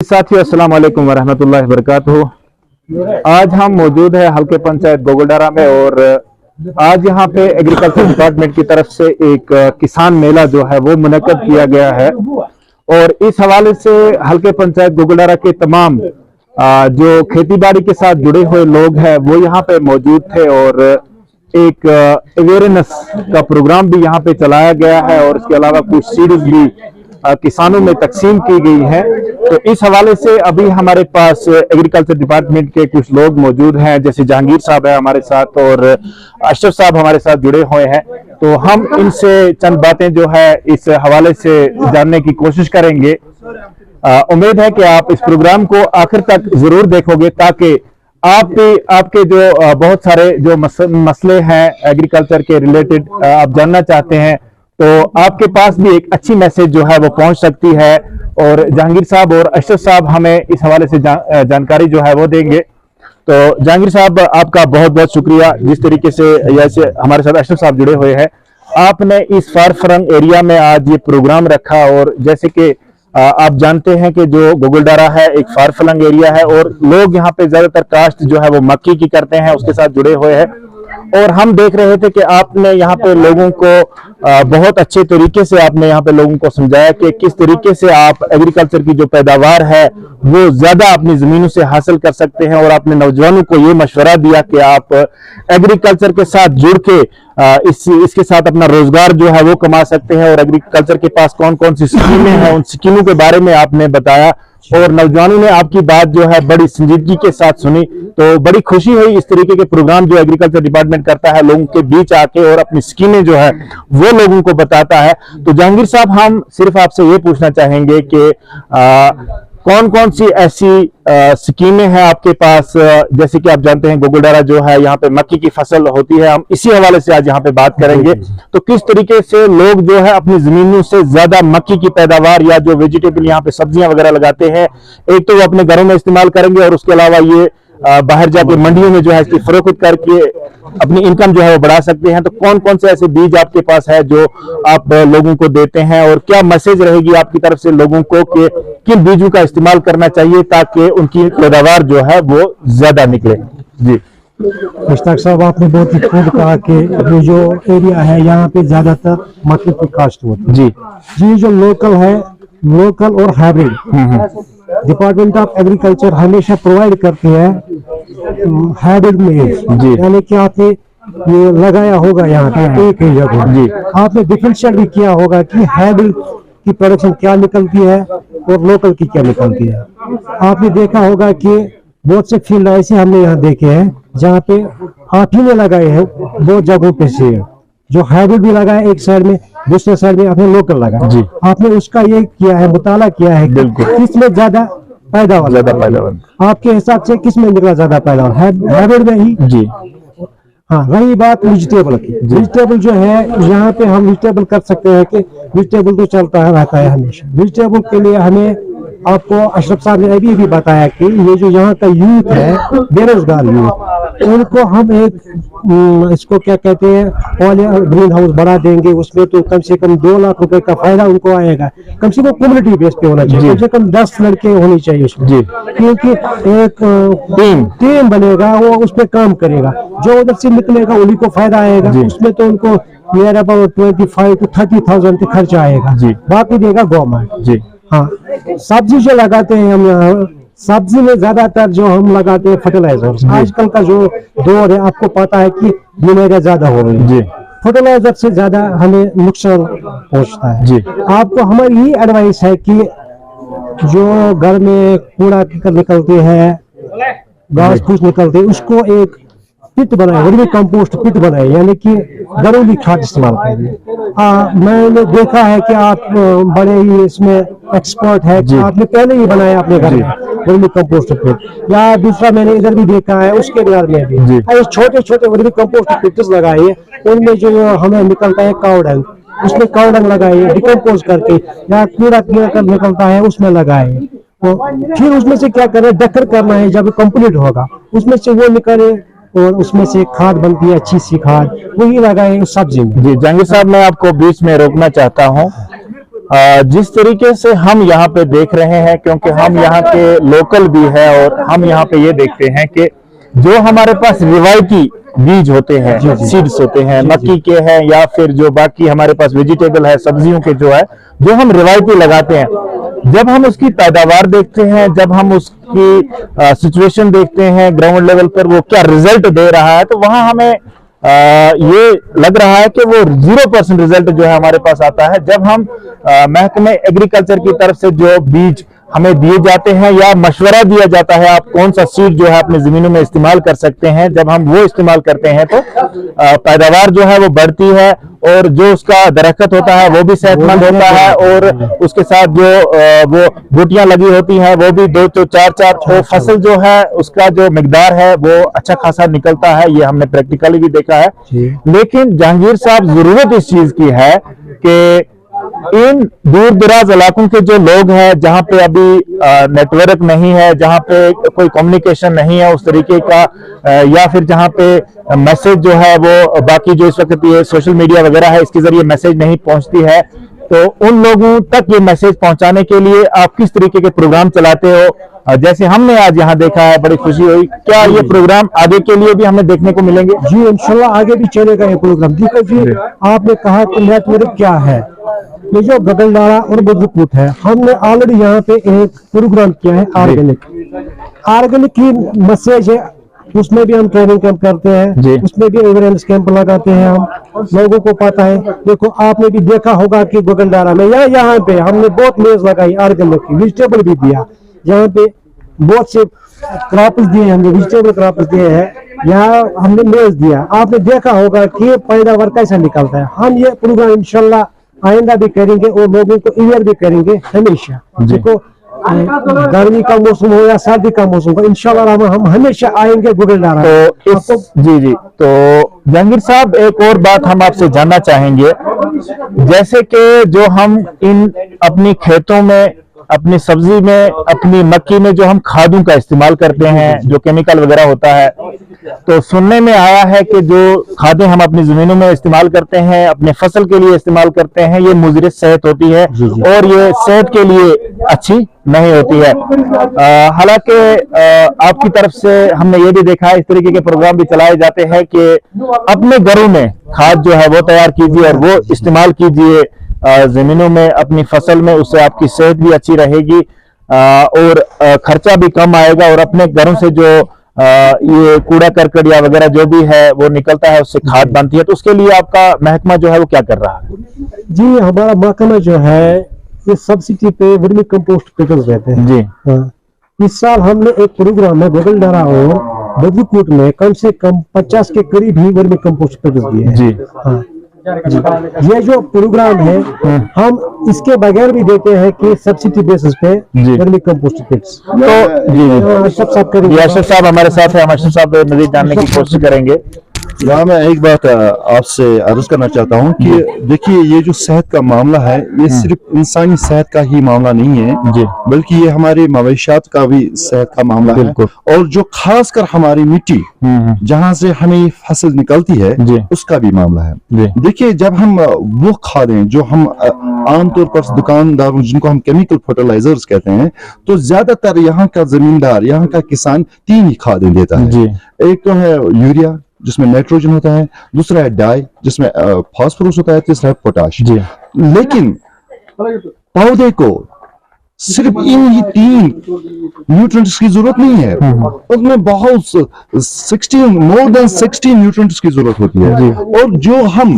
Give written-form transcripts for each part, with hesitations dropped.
साथियों, अस्सलाम वालेकुम वरहमतुल्लाहि वबरकातुहू। आज हम मौजूद है हल्के पंचायत गोगलडारा में और आज यहाँ पे एग्रीकल्चर डिपार्टमेंट की तरफ से एक किसान मेला जो है वो मुनक्कद किया गया है और इस हवाले से हल्के पंचायत गोगलडारा के तमाम जो खेती बाड़ी के साथ जुड़े हुए लोग हैं वो यहाँ पे मौजूद थे और एक अवेयरनेस का प्रोग्राम भी यहाँ पे चलाया गया है और इसके अलावा कुछ सीरीज भी किसानों में तकसीम की गई है। तो इस हवाले से अभी हमारे पास एग्रीकल्चर डिपार्टमेंट के कुछ लोग मौजूद हैं, जैसे जहांगीर साहब है हमारे साथ और अशरफ साहब हमारे साथ जुड़े हुए हैं। तो हम इनसे चंद बातें जो है इस हवाले से जानने की कोशिश करेंगे। उम्मीद है कि आप इस प्रोग्राम को आखिर तक जरूर देखोगे ताकि आप भी आपके जो बहुत सारे जो मसले हैं एग्रीकल्चर के रिलेटेड आप जानना चाहते हैं तो आपके पास भी एक अच्छी मैसेज जो है वो पहुंच सकती है और जहांगीर साहब और अशरफ साहब हमें इस हवाले से जानकारी जो है वो देंगे। तो जहांगीर साहब, आपका बहुत बहुत शुक्रिया जिस तरीके से जैसे हमारे साथ अशरफ साहब जुड़े हुए हैं। आपने इस फारफरंग एरिया में आज ये प्रोग्राम रखा और जैसे कि आप जानते हैं कि जो गोगलडारा है एक फारफलंग एरिया है और लोग यहाँ पे ज्यादातर काश्त जो है वो मक्की की करते हैं, उसके साथ जुड़े हुए हैं और हम देख रहे थे कि आपने यहाँ पे लोगों को बहुत अच्छे तरीके से आपने यहाँ पे लोगों को समझाया कि किस तरीके से आप एग्रीकल्चर की जो पैदावार है वो ज्यादा अपनी जमीनों से हासिल कर सकते हैं और आपने नौजवानों को ये मशवरा दिया कि आप एग्रीकल्चर के साथ जुड़ के इसके साथ अपना रोजगार जो है वो कमा सकते हैं और एग्रीकल्चर के पास कौन कौन सी स्कीमें हैं उन स्कीमों के बारे में आपने बताया और नौजवानों ने आपकी बात जो है बड़ी संजीदगी के साथ सुनी। तो बड़ी खुशी हुई इस तरीके के प्रोग्राम जो एग्रीकल्चर डिपार्टमेंट करता है, लोगों के बीच आके और अपनी स्कीमें जो है वो लोगों को बताता है। तो जहांगीर साहब, हम सिर्फ आपसे ये पूछना चाहेंगे कि कौन कौन सी ऐसी स्कीमें हैं आपके पास। जैसे कि आप जानते हैं गोगलडारा जो है यहाँ पे मक्की की फसल होती है, हम इसी हवाले से आज यहाँ पे बात करेंगे। तो किस तरीके से लोग जो है अपनी जमीनों से ज्यादा मक्की की पैदावार या जो वेजिटेबल यहाँ पे सब्जियां वगैरह लगाते हैं, एक तो वो अपने घरों में इस्तेमाल करेंगे और उसके अलावा ये बाहर जाके मंडियों में जो है इसकी फरोख्त करके अपनी इनकम जो है वो बढ़ा सकते हैं। तो कौन कौन से ऐसे बीज आपके पास है जो आप लोगों को देते हैं और क्या मैसेज रहेगी आपकी तरफ से लोगों को कि किन बीजों का इस्तेमाल करना चाहिए ताकि उनकी पैदावार जो है वो ज्यादा निकले। जी मुश्ताक साहब, आपने बहुत ही खूब कहा कि ये जो एरिया है यहाँ पे ज्यादातर मक्की की काश्त होती है। जी जो लोकल है, लोकल और हाइब्रिड डिपार्टमेंट ऑफ एग्रीकल्चर हमेशा प्रोवाइड करती है हाइब्रिड में, यानी कि आपने ये लगाया होगा यहाँ पे एक ही जगह, आपने डिफरेंशिएट भी किया होगा कि हाइब्रिड की प्रोडक्शन क्या निकलती है और लोकल की क्या निकलती है। आपने देखा होगा कि बहुत से फील्ड ऐसे हमने यहाँ देखे हैं जहाँ पे आप ही ने लगाए हैं, बहुत जगहों पे से जो हाइब्रिड भी लगाया एक साइड में, दूसरे साइड में आपने लोकल लगाया। आपने उसका ये किया है, मुताला किया है किसमें ज्यादा पैदावार आपके हिसाब से किसमें निकला ज्यादा पैदावार, हाइब्रिड में ही। जी हाँ, रही बात वेजिटेबल की, वेजिटेबल जो है यहाँ पे हम वेजिटेबल कर सकते हैं कि वेजिटेबल तो चलता है रहता है हमेशा। वेजिटेबल के लिए हमें आपको अशरफ साहब ने अभी भी बताया कि ये जो यहाँ का यूथ है, बेरोजगार यूथ, उनको हम एक इसको क्या कहते हैं ग्रीन हाउस बना देंगे, उसमें तो कम से कम 2 लाख रुपए का फायदा उनको आएगा। कम से कम कम्युनिटी बेस पे होना चाहिए, कम से कम 10 लड़के होने चाहिए उसमें, क्योंकि एक टीम बनेगा, वो उस पर काम करेगा, जो उधर से निकलेगा उन्हीं को फायदा आएगा। उसमें तो उनको नियर अबाउट 25 to 30,000 का खर्चा आएगा, बाकी देगा गवर्नमेंट। हाँ, सब्जी जो लगाते हैं हम यहाँ, सब्जी में ज्यादातर जो हम लगाते हैं फर्टिलाइजर। आजकल का जो दौर है आपको पता है कि बीमारियां ज्यादा हो रही है, फर्टिलाइजर से ज्यादा हमें नुकसान पहुंचता है। आपको हमारी ये एडवाइस है कि जो घर में कूड़ा निकलते हैं, घास फूस निकलते हैं, उसको एक पिट बनाए, वर्मी कंपोस्ट पिट बनाए, यानी कि घरेलू खाद इस्तेमाल करिए। मैंने देखा है कि आप बड़े ही इसमें एक्सपर्ट है, आपने पहले ही बनाया अपने घर में वर्मी कंपोस्ट पिट, या दूसरा मैंने इधर भी देखा है उसके घर में भी छोटे छोटे वर्मी कंपोस्ट पिट्स लगाए, उनमें जो हमें निकलता है काऊ डंग, उसमें काऊ डंग लगाए डिकम्पोज करके, या कीड़ा कीड़ा निकलता है उसमें लगाए। तो फिर उसमें से क्या करें, डक्कर करना है, जब कंप्लीट होगा उसमें से वो निकले और उसमें से खाद बनती है, अच्छी सी खाद, वही लगाए सब्जी में। जी जहांगीर साहब, मैं आपको बीच में रोकना चाहता हूँ। जिस तरीके से हम यहाँ पे देख रहे हैं, क्योंकि हम यहाँ के लोकल भी है और हम यहाँ पे ये देखते हैं कि जो हमारे पास रिवायती बीज होते हैं, सीड्स होते हैं, मक्की के हैं या फिर जो बाकी हमारे पास वेजिटेबल है, सब्जियों के जो है, जो हम रिवायती लगाते हैं, जब हम उसकी पैदावार देखते हैं, जब हम उसकी सिचुएशन देखते हैं ग्राउंड लेवल पर वो क्या रिजल्ट दे रहा है, तो वहां हमें ये लग रहा है कि वो 0% रिजल्ट जो है हमारे पास आता है जब हम महकमे एग्रीकल्चर की तरफ से जो बीज हमें दिए जाते हैं या मशवरा दिया जाता है आप कौन सा सीड जो है अपनी जमीनों में इस्तेमाल कर सकते हैं, जब हम वो इस्तेमाल करते हैं तो पैदावार जो है वो बढ़ती है और जो उसका दरख्त होता है वो भी सेहतमंद होता है और उसके साथ जो वो बूटियां लगी होती हैं वो भी 2 to 4 तो फसल जो है उसका जो मिकदार है वो अच्छा खासा निकलता है। ये हमने प्रैक्टिकली भी देखा है। लेकिन जहांगीर साहब, जरूरत इस चीज की है कि इन दूर दराज इलाकों के जो लोग हैं, जहां पे अभी नेटवर्क नहीं है, जहां पे कोई कम्युनिकेशन नहीं है उस तरीके का, या फिर जहां पे मैसेज जो है वो बाकी जो इस वक्त ये सोशल मीडिया वगैरह है इसके जरिए मैसेज नहीं पहुंचती है, तो उन लोगों तक ये मैसेज पहुंचाने के लिए आप किस तरीके के प्रोग्राम चलाते हो? जैसे हमने आज यहाँ देखा है, बड़ी खुशी हुई। क्या ये प्रोग्राम आगे के लिए भी हमें देखने को मिलेंगे? जी इंशाल्लाह आगे भी चलेगा ये प्रोग्राम। देखो जी, आपने कहा कि नेटवर्क क्या है, ये जो गगलडारा और बुद्रकूट है, हमने ऑलरेडी यहाँ पे एक प्रोग्राम किया है ऑर्गेनिक की मैसेज है, उसमें भी हम ट्रेनिंग कैंप करते हैं, उसमें भी अवेयरनेस कैंप लगाते हैं, हम लोगों को पता है। देखो आपने भी देखा होगा कि गगलडारा में या यहाँ पे हमने बहुत मेज लगाई ऑर्गेनिक की, वेजिटेबल भी दिया, यहाँ पे बहुत से क्रॉप्स दिए, हमने वेजिटेबल क्रॉप्स दिए हैं, यहाँ हमने मेज दिया। आपने देखा होगा कि पैदावार कैसा निकलता है। हम ये प्रोग्राम इंशाल्लाह आइंदा भी करेंगे और लोगों को अवेयर भी करेंगे हमेशा। देखो गर्मी का मौसम हो या सर्दी का मौसम हो, इंशाल्लाह हम हमेशा आएंगे गगलडारा। तो जी तो जहांगीर साहब, एक और बात हम आपसे जानना चाहेंगे, जैसे कि जो हम इन अपनी खेतों में, अपनी सब्जी में, अपनी मक्की में जो हम खादों का इस्तेमाल करते हैं, जो केमिकल वगैरह होता है, तो सुनने में आया है कि जो खादें हम अपनी जमीनों में इस्तेमाल करते हैं, अपने फसल के लिए इस्तेमाल करते हैं, ये मुज़र सेहत होती है और ये सेहत के लिए अच्छी नहीं होती है। हालांकि आपकी तरफ से हमने ये भी देखा है, इस तरीके के प्रोग्राम भी चलाए जाते हैं कि अपने घरों में खाद जो है वो तैयार कीजिए और वो इस्तेमाल कीजिए जमीनों में, अपनी फसल में, उससे आपकी सेहत भी अच्छी रहेगी और खर्चा भी कम आएगा और अपने घरों से जो ये कूड़ा करकट या वगैरह जो भी है वो निकलता है, उससे खाद बनती है। तो उसके लिए आपका महकमा जो है वो क्या कर रहा है? जी हमारा महकमा जो है ये सब्सिडी पे वर्मी कंपोस्ट पैकेज देते हैं जी। इस साल हमने एक प्रोग्राम में गगलडारा और बुद्रकूट में कम से कम 50 के करीब ही वर्मी कंपोस्ट पैकेज दिए जी। हाँ जी, ये जो प्रोग्राम है हम इसके बगैर भी देते हैं कि सब्सिडी बेसिस पे वर्मी कंपोस्ट किट्स। तो जी अशरफ साहब हमारे साथ है, हम अशरफ साहब मजीद जानने की कोशिश करेंगे। यहाँ मैं एक बात आपसे अर्ज करना चाहता हूँ कि देखिए ये जो सेहत का मामला है ये सिर्फ इंसानी सेहत का ही मामला नहीं है जी, बल्कि ये हमारे मवेशियात का भी सेहत का मामला है। और जो खासकर हमारी मिट्टी जहाँ से हमें फसल निकलती है उसका भी मामला है। देखिए जब हम वो खादें जो हम आमतौर पर दुकानदारों जिनको हम केमिकल फर्टिलाइजर्स कहते हैं, तो ज्यादातर यहाँ का जमींदार, यहाँ का किसान 3 ही खादें देता है। एक तो है यूरिया जिसमें नाइट्रोजन होता है, दूसरा है डाई जिसमें फास्फोरस होता है, तीसरा है पोटाश। लेकिन पौधे को सिर्फ इन ही 3 न्यूट्रिएंट्स की जरूरत नहीं है, उसमें बहुत मोर देन 60 न्यूट्रिएंट्स की जरूरत होती है। और जो हम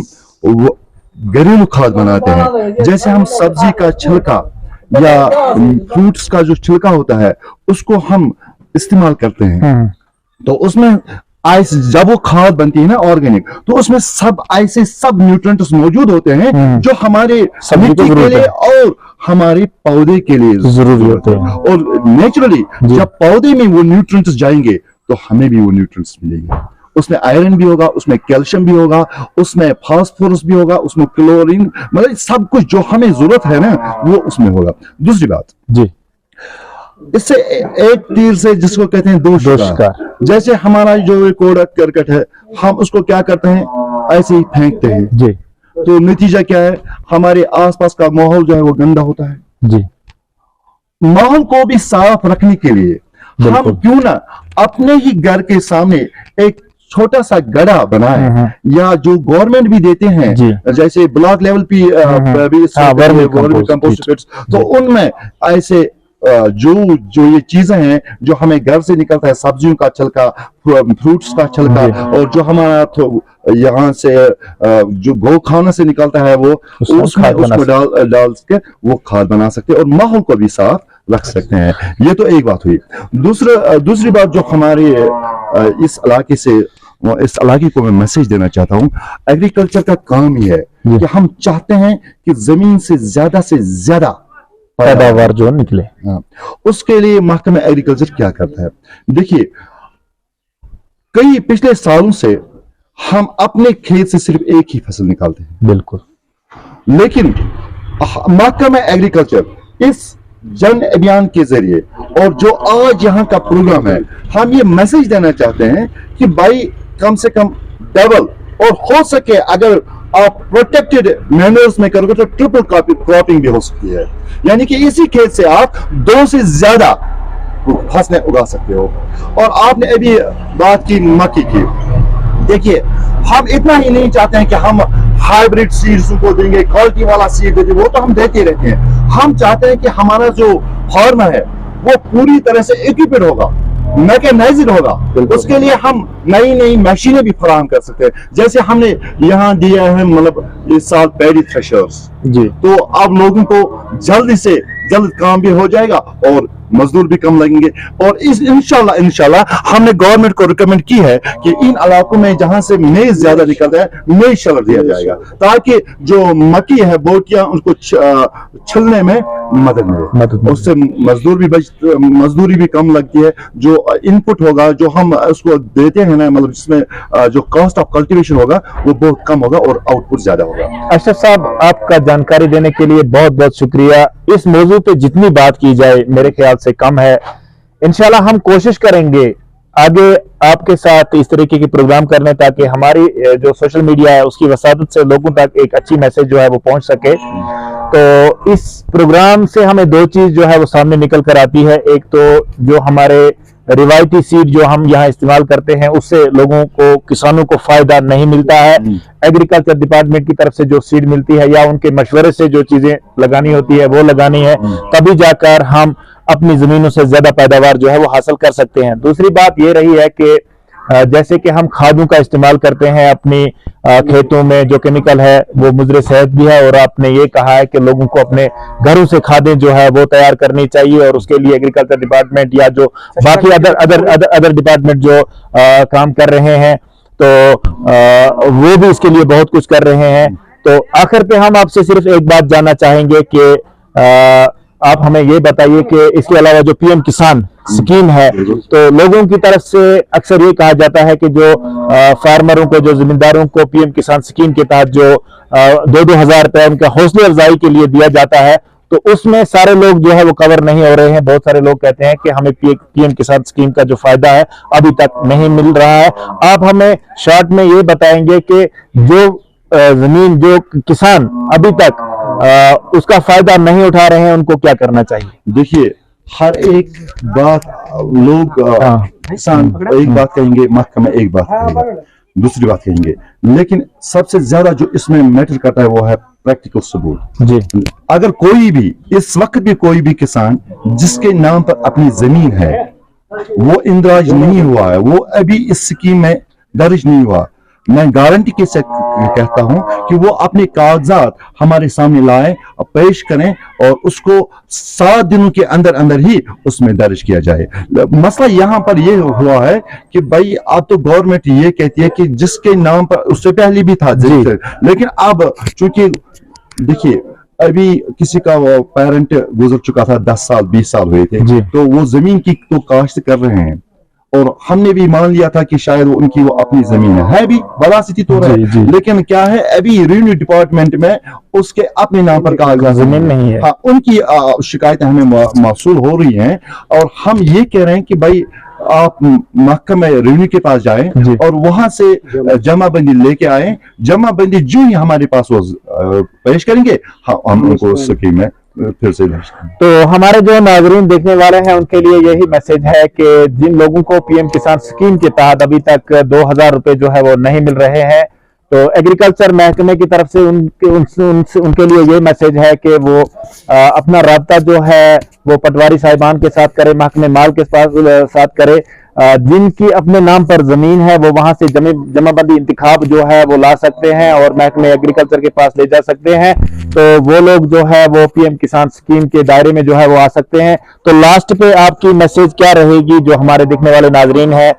घरेलू खाद बनाते हैं, जैसे हम सब्जी का छिलका या फ्रूट्स का जो छिलका होता है उसको हम इस्तेमाल करते हैं, तो उसमें ऐसे जब वो खाद बनती है ना ऑर्गेनिक, तो उसमें सब ऐसे सब न्यूट्रिएंट्स मौजूद होते हैं जो हमारे मिट्टी के लिए और हमारे पौधे के लिए जरूरी होते हैं। और नेचुरली जब पौधे में वो न्यूट्रिएंट्स जाएंगे तो हमें भी वो न्यूट्रिएंट्स मिलेंगे। उसमें आयरन भी होगा, उसमें कैल्शियम भी होगा, उसमें फास्फोरस भी होगा, उसमें क्लोरीन, मतलब सब कुछ जो हमें जरूरत है ना वो उसमें होगा। दूसरी बात जी, इससे एक तीर से जिसको कहते हैं 2 शिकार। जैसे हमारा जो कूड़ा करकट है हम उसको क्या करते हैं, ऐसे ही फेंकते हैं जी। तो नतीजा क्या है, हमारे आसपास का माहौल जो है वो गंदा होता है। जी, माहौल को भी साफ रखने के लिए हम क्यों ना अपने ही घर के सामने एक छोटा सा गड्ढा बनाए, या जो गवर्नमेंट भी देते हैं, जैसे ब्लॉक लेवल पे वर्मी कंपोस्ट पिट्स, तो उनमें ऐसे जो ये चीजें हैं जो हमें घर से निकलता है, सब्जियों का छिलका, फ्रूट्स का छिलका, और जो हमारा यहाँ से जो गौ खाना से निकलता है वो उसको डाल के वो खाद बना सकते हैं और माहौल को भी साफ रख सकते हैं। ये तो एक बात हुई। दूसरी बात जो हमारे इस इलाके को मैं मैसेज देना चाहता हूँ, एग्रीकल्चर का काम ही है कि हम चाहते हैं कि जमीन से ज्यादा पैदावार जो निकले। उसके लिए महकमा एग्रीकल्चर क्या करता है, देखिए कई पिछले सालों से हम अपने खेत से सिर्फ एक ही फसल निकालते हैं। बिल्कुल, लेकिन महकमा एग्रीकल्चर इस जन अभियान के जरिए और जो आज यहाँ का प्रोग्राम है, हम ये मैसेज देना चाहते हैं कि भाई कम से कम डबल, और हो सके अगर आप प्रोटेक्टेड मैनर्स में करोगे तो ट्रिपल क्रॉपिंग भी हो सकती है, यानी कि इसी खेत से आप 2 से ज्यादा फसलें उगा सकते हो। और आपने अभी बात की मक्की की, देखिए हम इतना ही नहीं चाहते हैं कि हम हाइब्रिड सीड्स को देंगे, क्वालिटी वाला सीड देंगे, वो तो हम देते रहते हैं। हम चाहते हैं कि हमारा जो फार्मर है वो पूरी तरह से इक्विप्ड होगा, मैकेनाइज्ड होगा। उसके लिए हम नई मशीनें भी फराहम कर सकते हैं, जैसे हमने यहाँ दिया है मतलब इस साल पैडी थ्रेशर्स जी, तो अब लोगों को जल्दी से जल्द काम भी हो जाएगा और मजदूर भी कम लगेंगे। और इस इंशाल्लाह हमने गवर्नमेंट को रिकमेंड की है कि इन इलाकों में जहां से मेज ज्यादा निकलता है मेज शलर दिया जाएगा, ताकि जो मक्की है बोटियां उनको छिलने में मदद मिले। उससे मजदूरी भी कम लगती है। जो इनपुट होगा जो हम उसको देते हैं ना, मतलब जिसमें जो कॉस्ट ऑफ कल्टीवेशन होगा वो बहुत कम होगा और आउटपुट ज्यादा होगा। अशरफ साहब, आपका जानकारी देने के लिए बहुत बहुत शुक्रिया। इस मौजू पे जितनी बात की जाए मेरे ख्याल से कम है। इंशाल्लाह हम कोशिश करेंगे आगे आपके साथ इस तरीके के प्रोग्राम करने, ताकि हमारी जो सोशल मीडिया है उसकी वसादत से लोगों तक एक अच्छी मैसेज जो है वो पहुंच सके। तो इस प्रोग्राम से हमें 2 चीज जो है वो सामने निकल कर आती है। एक तो जो हमारे रिवायती सीड जो हम यहाँ इस्तेमाल करते हैं उससे लोगों को, किसानों को फायदा नहीं मिलता है। एग्रीकल्चर डिपार्टमेंट की तरफ से जो सीड मिलती है या उनके मशवरे से जो चीजें लगानी होती है वो लगानी है, तभी जाकर हम अपनी जमीनों से ज्यादा पैदावार जो है वो हासिल कर सकते हैं। दूसरी बात ये रही है कि जैसे कि हम खादों का इस्तेमाल करते हैं अपनी खेतों में, जो केमिकल है वो मुजरे सेहत भी है, और आपने ये कहा है कि लोगों को अपने घरों से खादें जो है वो तैयार करनी चाहिए, और उसके लिए एग्रीकल्चर डिपार्टमेंट या जो बाकी अदर डिपार्टमेंट जो काम कर रहे हैं तो वो भी इसके लिए बहुत कुछ कर रहे हैं। तो आखिर पे हम आपसे सिर्फ एक बात जानना चाहेंगे कि आप हमें ये बताइए कि इसके अलावा जो पीएम किसान स्कीम है, तो लोगों की तरफ से अक्सर ये कहा जाता है कि जो फार्मरों को, जो जमींदारों को पीएम किसान स्कीम के तहत जो 2-2 हजार रुपए उनका हौसले अफजाई के लिए दिया जाता है, तो उसमें सारे लोग जो है वो कवर नहीं हो रहे हैं। बहुत सारे लोग कहते हैं कि हमें पीएम किसान स्कीम का जो फायदा है अभी तक नहीं मिल रहा है। आप हमें शॉर्ट में ये बताएंगे कि जो जमीन, जो किसान अभी तक उसका फायदा नहीं उठा रहे हैं, उनको क्या करना चाहिए? देखिए, हर एक बात लोग किसान एक बात कहेंगे, महकमा एक बात कहेगा, दूसरी बात कहेंगे, लेकिन सबसे ज्यादा जो इसमें मैटर करता है वो है प्रैक्टिकल सबूत जी। अगर कोई भी इस वक्त भी कोई भी किसान जिसके नाम पर अपनी जमीन है वो इंदराज नहीं हुआ है, वो अभी इस स्कीम में दर्ज नहीं हुआ, मैं गारंटी के साथ कहता हूं कि वो अपने कागजात हमारे सामने लाए, पेश करें और उसको 7 दिनों के अंदर अंदर ही उसमें दर्ज किया जाए। मसला यहां पर ये हुआ है कि भाई अब तो गवर्नमेंट ये कहती है कि जिसके नाम पर, उससे पहले भी था जी, लेकिन अब चूंकि देखिए अभी किसी का पेरेंट गुजर चुका था, 10 साल 20 साल हुए थे, तो वो जमीन की तो काश्त कर रहे हैं, और हमने भी मान लिया था कि शायद उनकी वो अपनी जमीन है भी बरासती तौर है, लेकिन क्या है अभी रेवेन्यू डिपार्टमेंट में उसके अपने नाम पर कागजात जमीन नहीं है। हाँ, उनकी शिकायतें हमें मौसूल हो रही हैं और हम ये कह रहे हैं कि भाई आप महकमा रेवेन्यू के पास जाएं और वहां से जमाबंदी लेके आए। जमाबंदी जो ही हमारे पास वो पेश करेंगे, हाँ, हम उनको स्कीम में फिर से। तो हमारे जो नाज़रीन देखने वाले हैं उनके लिए यही मैसेज है कि जिन लोगों को पीएम किसान स्कीम के तहत अभी तक 2000 रुपए जो है वो नहीं मिल रहे हैं, तो एग्रीकल्चर महकमे की तरफ से उनके लिए ये मैसेज है कि वो अपना राब्ता जो है वो पटवारी साहिबान के साथ करे, महकमे माल के साथ करे। जिनकी अपने नाम पर जमीन है वो वहां से जमाबंदी इंतखाब जो है वो ला सकते हैं और महकमे एग्रीकल्चर के पास ले जा सकते हैं। तो वो लोग जो है वो पीएम किसान स्कीम के दायरे में जो है वो आ सकते हैं। तो लास्ट पे आपकी मैसेज क्या रहेगी जो हमारे देखने वाले नाजरीन है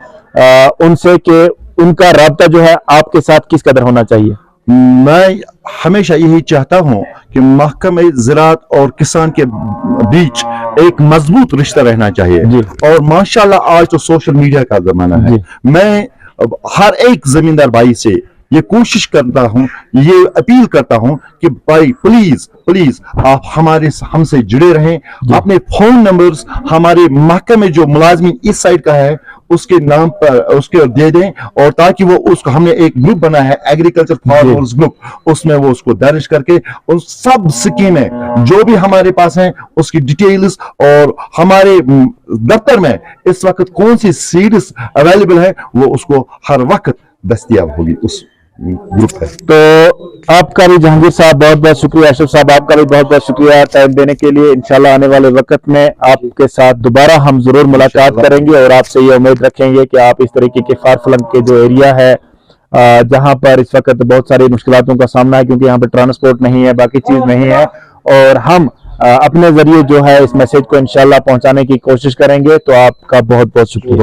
उनसे, कि उनका राब्ता जो है आपके साथ किस कदर होना चाहिए? मैं हमेशा यही चाहता हूं कि महकमे ज़राअत और किसान के बीच एक मजबूत रिश्ता रहना चाहिए। और माशाल्लाह आज तो सोशल मीडिया का जमाना है। मैं हर एक जमींदार भाई से ये कोशिश करता हूं, ये अपील करता हूं कि भाई प्लीज प्लीज आप हमसे जुड़े रहें। अपने फोन नंबर्स हमारे महकमे जो मुलाजमी इस साइड का है उसके नाम पर उसके दे दें, और ताकि वो उसको, हमने एक ग्रुप बना है एग्रीकल्चर फार्मर्स ग्रुप, उसमें वो उसको दर्ज करके उस सब स्कीमें जो भी हमारे पास हैं उसकी डिटेल्स, और हमारे दफ्तर में इस वक्त कौन सी सीड्स अवेलेबल है वो उसको हर वक्त दस्तयाब होगी उस ग्रुप है। तो आपका भी जहांगीर साहब बहुत बहुत शुक्रिया, अशरफ साहब आपका भी बहुत बहुत शुक्रिया टाइम देने के लिए। इंशाल्लाह आने वाले वक्त में आपके साथ दोबारा हम जरूर मुलाकात करेंगे और आपसे ये उम्मीद रखेंगे कि आप इस तरीके के फार फ्लंग के जो एरिया है जहां पर इस वक्त बहुत सारी मुश्किलातों का सामना है, क्योंकि यहाँ पे ट्रांसपोर्ट नहीं है, बाकी चीज नहीं है, और हम अपने जरिए जो है इस मैसेज को इंशाल्लाह पहुंचाने की कोशिश करेंगे। तो आपका बहुत बहुत शुक्रिया।